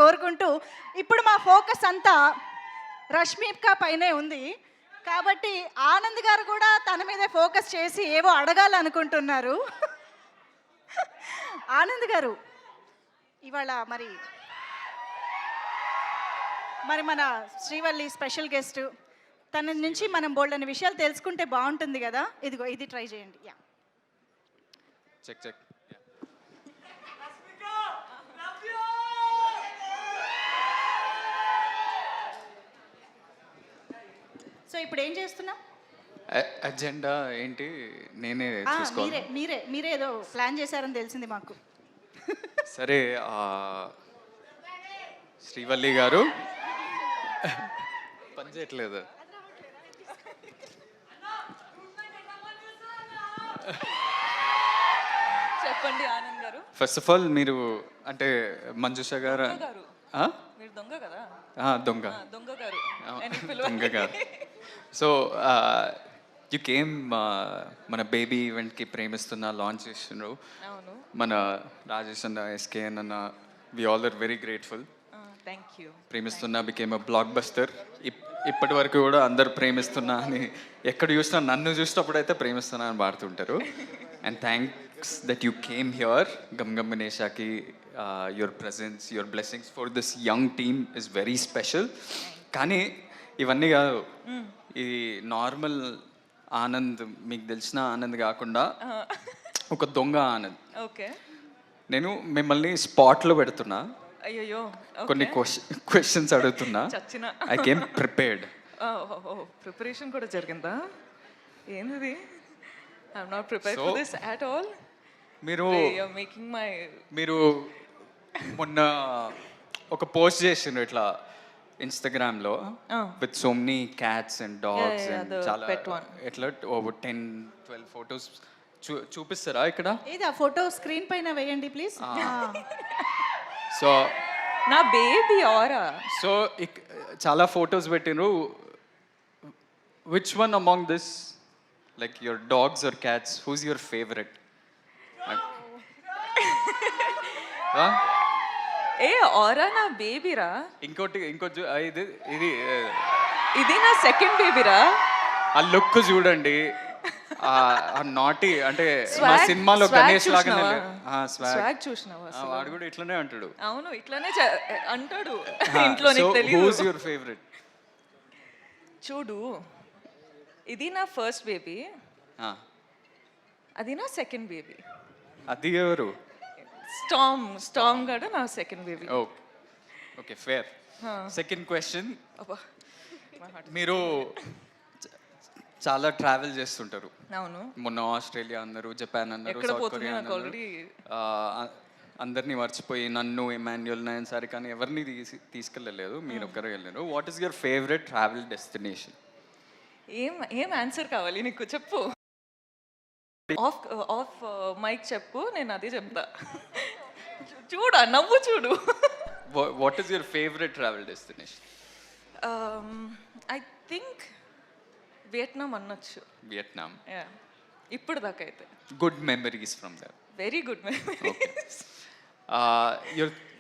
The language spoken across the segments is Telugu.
కోరుకుంటూ ఇప్పుడు మా ఫోకస్ అంతా రష్మిక పైనే ఉంది కాబట్టి ఆనంద్ గారు కూడా తన మీదే ఫోకస్ చేసి ఏవో అడగాలనుకుంటున్నారు. ఆనంద్ గారు ఇవాళ మరి మన శ్రీవల్లి స్పెషల్ గెస్ట్, తన నుంచి మనం బోల్డని విషయాలు తెలుసుకుంటే బాగుంటుంది కదా. ఇదిగో ఇది ట్రై చేయండి. Yeah check check. సో ఇప్పుడు ఏం చేస్తున్నాం? అజెండా ఏంటి నేనే చూసుకోవాలి. మీరే ఏదో ప్లాన్ చేశారని తెలిసింది మాకు. సరే, శ్రీవల్లి గారు పని చేయట్లేదు. చెప్పండి ఆనంద్ గారు. ఫస్ట్ ఆఫ్ ఆల్ మీరు అంటే మంజుష గారు మీరు దొంగ కదా. దొంగ గారు దొంగ గారు. సో యు కేమ్ మన బేబీ ఈవెంట్కి ప్రేమిస్తున్న లాంచ్ చేస్తున్నారు. మన రాజేష్ అన్న, ఎస్కేఎన్ అన్న, we all are very grateful. Thank you. Premistunna became a blockbuster. ఇప్పటి వరకు కూడా అందరు ప్రేమిస్తున్నా అని ఎక్కడ చూసినా, నన్ను చూసినప్పుడు అయితే ప్రేమిస్తున్నా అని పాడుతుంటారు. And thanks that you came here. Gam Gam గణేషాకి your presence, your blessings for this young team is very special. కానీ ఇవన్నీ కాదు, ఇది నార్మల్ ఆనంద్, మీకు తెలిసిన ఆనంద్ కాకుండా ఒక దొంగ ఆనంద్. ఓకే, నేను మిమ్మల్ని స్పాట్లో పెడుతున్నా. అయ్యో, కొన్ని క్వశ్చన్స్ అడుగుతున్నా. I came prepared. ప్రిపరేషన్ కూడా జరిగిందా? ఏంది? I'm not prepared for this at all. మీరు మొన్న ఒక పోస్ట్ చేసిండ్రు ఇట్లా ఇన్స్టాగ్రామ్లో with so many cats and dogs and చాలా ఎట్లా 10-12 ఫొటోస్ చూపిస్తారా ఇక్కడ? ఏది ఆ ఫోటో స్క్రీన్ పైన వేయండి ప్లీజ్. సో నా బేబీ ఆరా. సో చాలా ఫొటోస్ పెట్టినరు. Which one among this, like your dogs or cats, who's your favourite? ఏ ఆరా నా బేబీరా. ఇంకోటి ఇది ఇది ఇది నా సెకండ్ బేబీరా. ఆ లుక్ చూడండి, నాటి అంటే మా సినిమాలో గణేష్ లాగానే. స్వాగ్ చూసినావా? వాడు కూడా ఇట్లానే అంటాడు. అవును, ఇట్లానే అంటాడు ఇంట్లో. నీకు తెలియదు. Who's your favourite? చూడు, ఇది నా ఫస్ట్ బేబీ, అది నా సెకండ్ బేబీ. అది ఎవరు? స్టామ్ గడ నా second baby. Okay, fair. Second question, మీరు చాలా ట్రావెల్ చేస్తుంటారు. అవును. మొన్న ఆస్ట్రేలియా అన్నారు, జపాన్ అన్నారు, సౌత్ కొరియా అన్నారు. అందరినీ మర్చిపోయి నన్ను, ఎమాన్యుయల్, నయన్ సారి కానీ ఎవరిని తీసుకెళ్ళలేదు, మీరు ఒక్కరే వెళ్ళారు. What is your favourite travel destination? ఏం ఆన్సర్ కావాలి నీకు? చెప్పు. ఆఫ్ మైక్ చెప్పు, నేను అదే చెప్తా. చూడు, నవ్వు చూడు. What is your favourite travel destination? I think Vietnam అనొచ్చు. వియట్నాం. ఇప్పుడు దాకా అయితే good memories from there. Very good memories.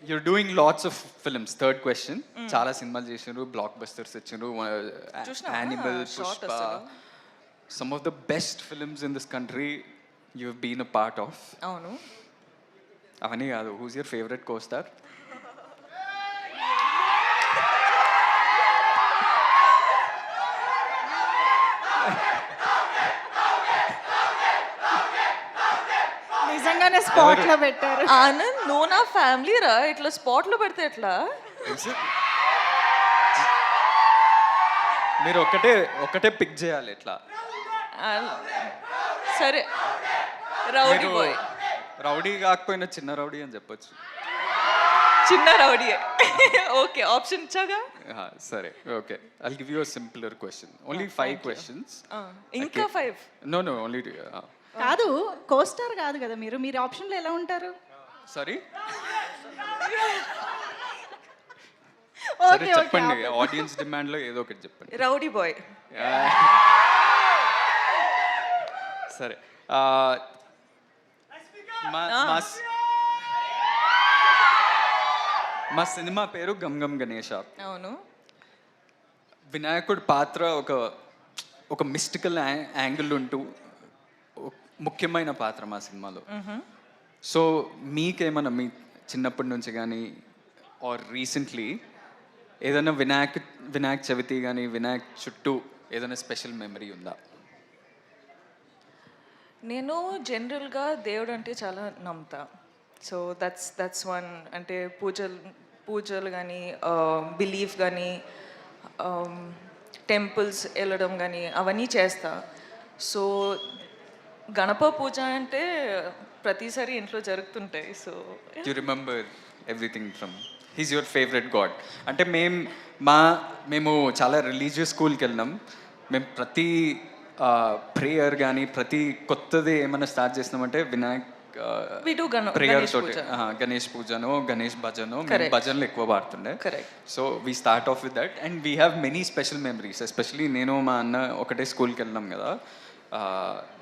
you're doing lots of films. Third question, చాలా సినిమాలు చేసినారు, బ్లాక్ బస్టర్స్ ఇచ్చారు. Animal, Pushpa, some of the best films in this country you have been a part of. అవును. అవన్నీ కాదు, who's your favorite co-star? నిజంగానే స్పాట్ లో పెట్టారు. ఆనంద్, నువ్వు నా ఫ్యామిలీ రా, ఇట్లా స్పాట్ లో పెడితే ఎట్లా? మీరు ఒకటే పిక్ చేయాలి ఇట్లా. సరే, రౌడీ బాయ్. రౌడీ కాకపోయినా చిన్న రౌడీ అని చెప్పొచ్చు. చిన్న రౌడీ. ఓకే, ఆప్షన్ ఇచ్చాగా. సరే, okay. I'll give you a simpler question. Only 5 questions. ఇంకా 5? No, only కాదు, కోస్టార్ కాదు కదా మీరు. మీరు ఆప్షన్లో ఎలా ఉంటారు? సారీ, సరే చెప్పండి. ఆడియన్స్ డిమాండ్ లో ఏదో ఒకటి చెప్పండి. Rowdy boy. సరే, మా సినిమా పేరు గమ్ గమ్ గణేష. అవును. వినాయకుడి పాత్ర ఒక మిస్టికల్ యాంగిల్ ఉంటూ ముఖ్యమైన పాత్ర మా సినిమాలో. సో మీకేమన్నా మీ చిన్నప్పటి నుంచి కానీ ఆర్ రీసెంట్లీ ఏదైనా వినాయక చవితి కానీ వినాయక్ చుట్టూ ఏదైనా స్పెషల్ మెమరీ ఉందా? నేను జనరల్గా దేవుడు అంటే చాలా నమ్ముతా. So that's one. అంటే పూజలు కానీ బిలీఫ్ కానీ టెంపుల్స్ వెళ్ళడం కానీ అవన్నీ చేస్తా. సో గణప పూజ అంటే ప్రతిసారి ఇంట్లో జరుగుతుంటాయి. So you remember everything from he's your favourite God. అంటే మేము చాలా రిలీజియస్ స్కూల్కి వెళ్ళినాం. మేము ప్రతి ప్రేయర్ కానీ ప్రతి కొత్తది ఏమైనా స్టార్ట్ చేసినామంటే వినాయక్ ప్రేయర్ తోటి గణేష్ పూజను గణేష్ భజను భజనలు ఎక్కువ పాడుతుండే. So we start off with that and we have many special memories. Especially నేను మా అన్న ఒకటే స్కూల్కి వెళ్ళినాం కదా,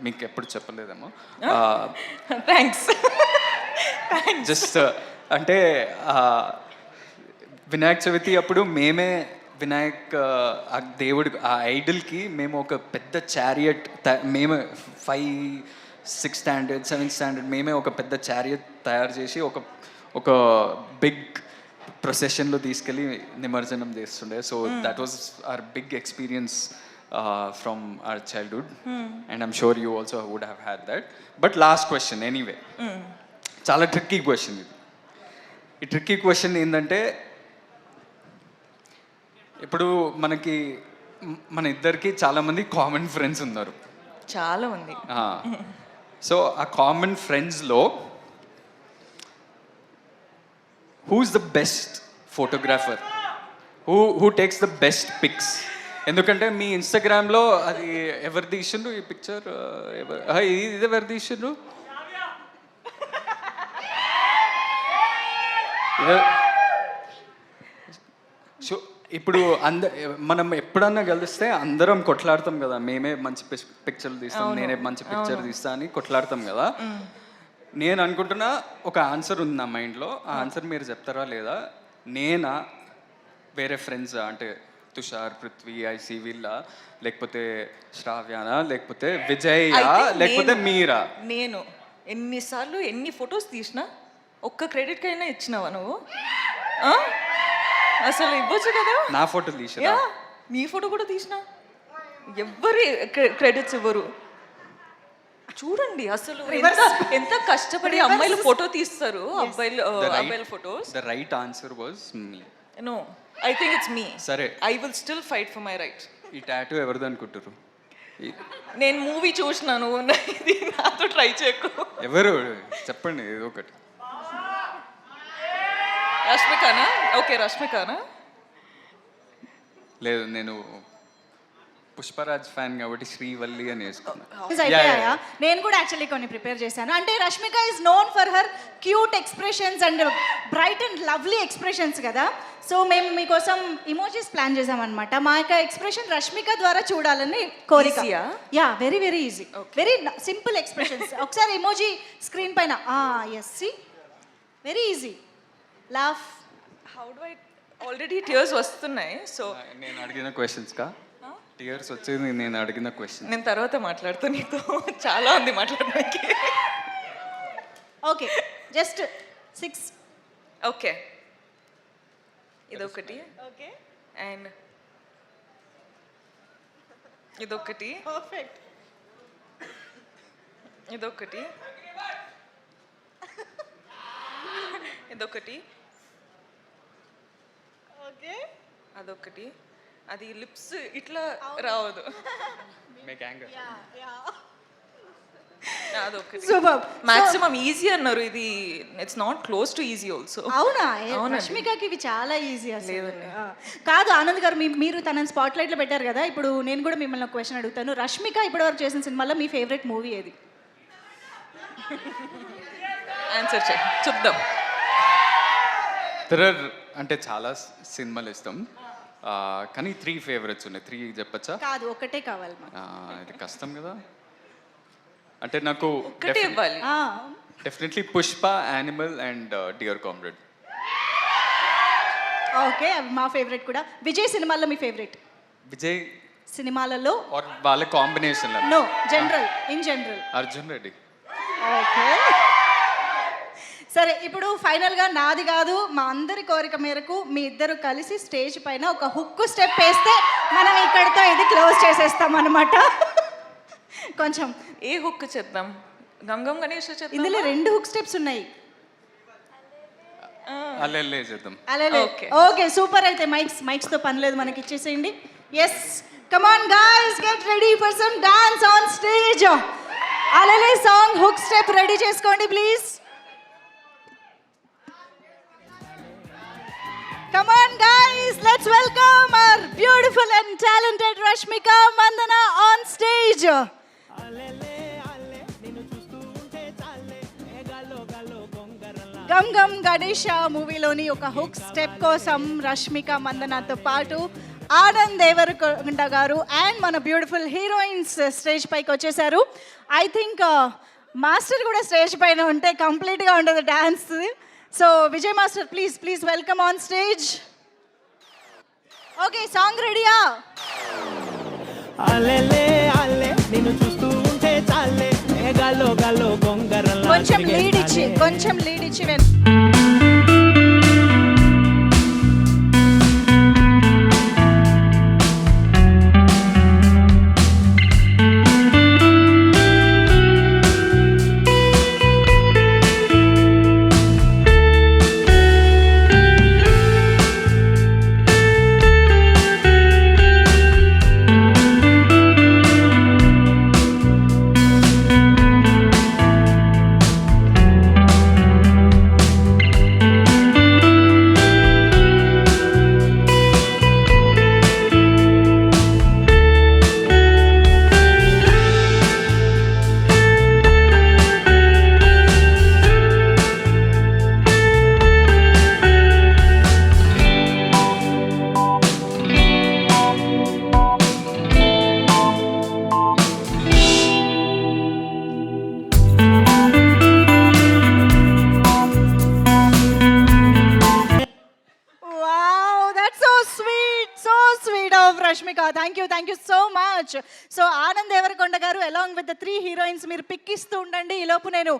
మీకు ఎప్పుడు చెప్పలేదేమో. థ్యాంక్స్. జస్ట్ అంటే వినాయక చవితి అప్పుడు మేమే వినాయక్ ఆ దేవుడి ఆ ఐడల్కి మేము ఒక పెద్ద చారియట్ మేమే 5, 6 స్టాండర్డ్ 7th స్టాండర్డ్ మేమే ఒక పెద్ద చారియట్ తయారు చేసి ఒక బిగ్ ప్రొసెషన్లో తీసుకెళ్ళి నిమజ్జనం చేస్తుండే. So that was our big experience from our childhood and I'm sure you also would have had that. But last question anyway, చాలా ట్రిక్కీ క్వశ్చన్ ఇది. ఈ ట్రిక్కీ క్వశ్చన్ ఏంటంటే ఇప్పుడు మన ఇద్దరికి చాలామంది కామన్ ఫ్రెండ్స్ ఉన్నారు. చాలా మంది. సో ఆ కామన్ ఫ్రెండ్స్లో who's the best photographer, who takes the best pics? ఎందుకంటే మీ ఇన్స్టాగ్రామ్లో అది ఎవరు తీసిండ్రు ఈ పిక్చర్, ఇది ఎవరు తీసిండ్రు? సో ఇప్పుడు మనం ఎప్పుడన్నా కలిస్తే అందరం కొట్లాడతాం కదా, మేమే మంచి పిక్చర్లు తీస్తాం, నేనే మంచి పిక్చర్ తీస్తా అని కొట్లాడతాం కదా. నేను అనుకుంటున్నా ఒక ఆన్సర్ ఉంది నా మైండ్లో, ఆ ఆన్సర్ మీరు చెప్తారా లేదా? నేనా, వేరే ఫ్రెండ్స్ అంటే తుషార్, పృథ్వీ, ఐసి వీళ్ళ, లేకపోతే శ్రావ్యానా, లేకపోతే విజయ్, లేకపోతే మీరా? నేను ఎన్నిసార్లు ఎన్ని ఫొటోస్ తీసినా ఒక్క క్రెడిట్ కైనా ఇచ్చినావా నువ్వు? అసలు ఇవ్వచ్చు కదా. నా ఫోటో తీసినా, నీ ఫోటో కూడా తీసినా, ఎవ్వరి క్రెడిట్స్ ఇవ్వరు. చూడండి అసలు ఎంత కష్టపడి అమ్మాయిలు ఫోటో తీస్తారు, అబ్బాయిల photos. The right answer was me. No, I think it's me. సరే, I will still fight for my right. ఈ టాటూ ఎవరిది అనుకుంటారు? నేను మూవీ చూసినాను, ఇది నాతో ట్రై చేయకు. ఎవరు చెప్పండి ఏదో ఒకటి. రష్మికానా? ఓకే, రష్మికానా? లేదు, నేను పుష్పరాజ్ ఫ్యాన్ కాబట్టి శ్రీవల్లి అని వేసుకున్నాను. నేను కూడా యాక్చువల్లీ కొన్ని ప్రిపేర్ చేశాను. అంటే Rashmika is known for her cute expressions and bright and lovely expressions కదా. సో మేము మీకోసం ఇమోజీస్ ప్లాన్ చేసామన్నమాట. మా యొక్క ఎక్స్ప్రెషన్ రష్మిక ద్వారా చూడాలని కోరిక. Yeah, very very easy, very simple expressions. ఒకసారి ఇమోజీ స్క్రీన్ పైన. Yes, see, very easy. Laugh. How do I? Already tears వస్తున్నాయి. సో నేను అడిగిన క్వశ్చన్స్ కా టీయర్స్ వచ్చేది నేను అడిగిన క్వశ్చన్. నేను తర్వాత మాట్లాడుతూ, నీతో చాలా ఉంది మాట్లాడడానికి. Okay, just 6. ఓకే, ఇదొకటి. ఓకే, అండ్ ఇదొకటి. పర్ఫెక్ట్. ఇదొకటి. ఇదొకటి. ఓకే, అదొకటి. అది లిప్స్ ఇట్లా రావదు. అదొకటి. మాక్సిమం ఈజీ అన్నారు. ఇది it's not close to easy also. అవునా? రష్మికకి ఇవి చాలా ఈజీ అసలు. కాదు ఆనంద్ గారు, మీరు తనని స్పాట్ లైట్లో పెట్టారు కదా. ఇప్పుడు నేను కూడా మిమ్మల్ని ఒక క్వశ్చన్ అడుగుతాను. రష్మిక ఇప్పటివరకు చేసిన సినిమాలో మీ ఫేవరెట్ మూవీ ఏది? ఆన్సర్ చేయి, చూద్దాం. అంటే చాలా సినిమాలు ఇస్తాం, కానీ 3 ఫేవరెట్స్ ఉన్నాయి. 3 చెప్పచ్చా? కాదు, ఒకటే కావాలి. ఇది కష్టం కదా. అంటే నాకు ఒకటే ఇవ్వాలి. Definitely Pushpa, Animal and Dear Comrade. Okay, మా ఫేవరెట్ కూడా. విజయ్ సినిమాల్లో మీ ఫేవరెట్ విజయ్ సినిమాలలో? ఆర్ వాళ్ళ combination no, general, in general. Arjun Reddy. Okay, సరే. ఇప్పుడు ఫైనల్గా నాది కాదు, మా అందరి కోరిక మేరకు మీ ఇద్దరు కలిసి స్టేజ్ పైన ఒక హుక్ స్టెప్ వేస్తే మనం ఇక్కడితో ఇది క్లోజ్ చేసేస్తాం అనమాట. కొంచెం ఏ హుక్ చేద్దాం? గంగం గణేష్ చేద్దాం. ఇందులో 2 హుక్ స్టెప్స్ ఉన్నాయి. అల్లెల్లే చేద్దాం. అలే, ఓకే, సూపర్. అయితే మైక్స్తో పని లేదు, మనకి ఇచ్చేసేయండి. Yes, come on guys, get ready for some dance on stage. అలే సాంగ్ హుక్ స్టెప్ రెడీ చేసుకోండి please. Come on guys, let's welcome our beautiful and talented Rashmika Mandana on stage. Gam Gam Ganesha మూవీలోని ఒక హుక్ స్టెప్ కోసం రష్మిక మందనతో పాటు ఆనంద్ దేవరకొండ గారు అండ్ మన బ్యూటిఫుల్ హీరోయిన్స్ స్టేజ్ పైకి వచ్చేసారు. ఐ థింక్ మాస్టర్ కూడా స్టేజ్ పైన ఉంటే కంప్లీట్గా ఉండదు డాన్స్. So Vijay master, please welcome on stage. Okay, song రెడీయా? కొంచెం లీడ్ ఇచ్చి Rashmika, thank you so much. So Anand Devarakonda గారు అలాంగ్ విత్ ద 3 హీరోయిన్స్ మీరు పిక్ ఇస్తూ ఉండండి. ఈలోపు నేను